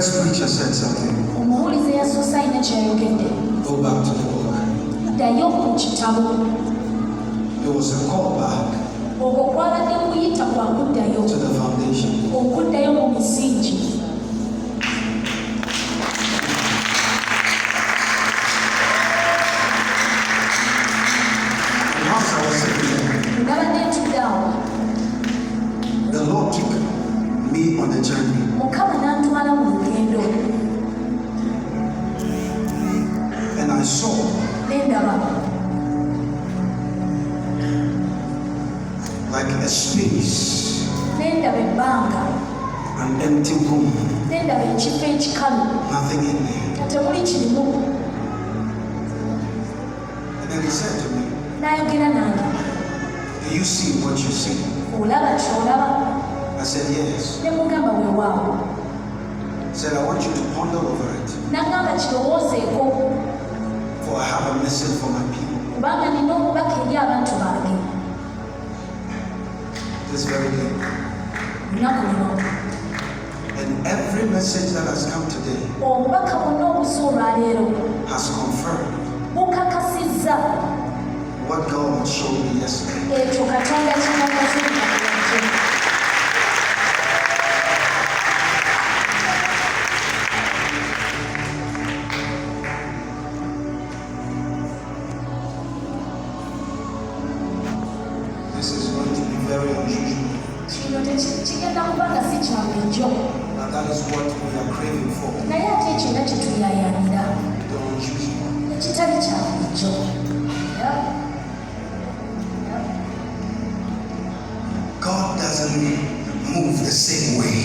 first preacher said something. Go back to the book. There was a call back to the foundation. And as I was sitting there, the Lord took me on the journey. And I saw like a space, an empty room, nothing in there. And then he said to me, do you see what you see? I said, yes. He said, I want you to ponder over it. For I have a message for my people. This very day. And every message that has come today has confirmed what God showed me yesterday. This is going to be very unusual. But that is what we are craving for. The unusual. God doesn't move the same way.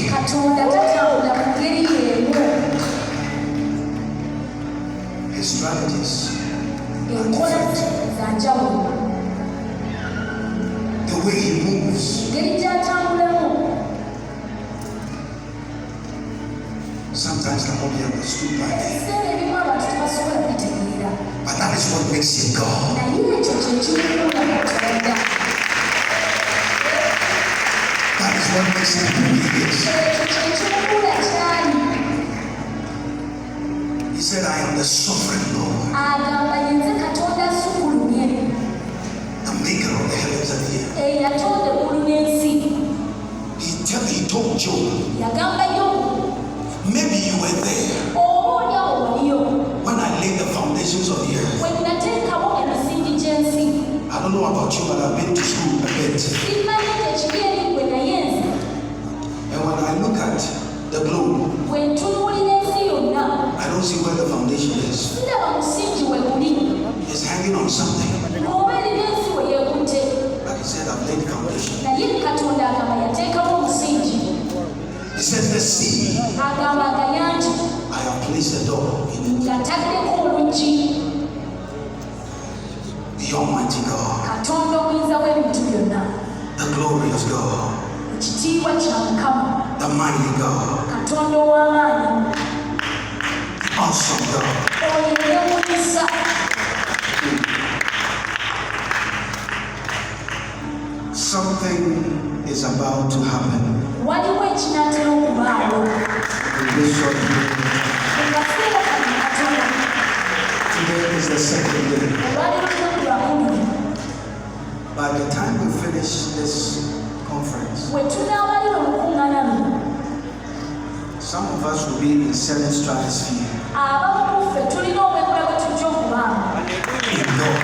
His strategies are different. The way he moves. Sometimes cannot be understood by them. But that is what makes him God. That is what makes him who he is. He said, I am the sovereign Lord, the maker of the heavens and the earth. He told Job, maybe you were there when I laid the foundations of the earth. I don't know about you, but I've been to school a bit. And when I look at the globe, I don't see where the foundation is. It's hanging on something. But he said, I've laid the foundation. He says, the sea, I have placed a door in it. The Almighty God, the glorious God, the mighty God, the awesome God. Something is about to happen. Today is the second day. By the time we finish this conference, some of us will be in 7th stratosphere. In God.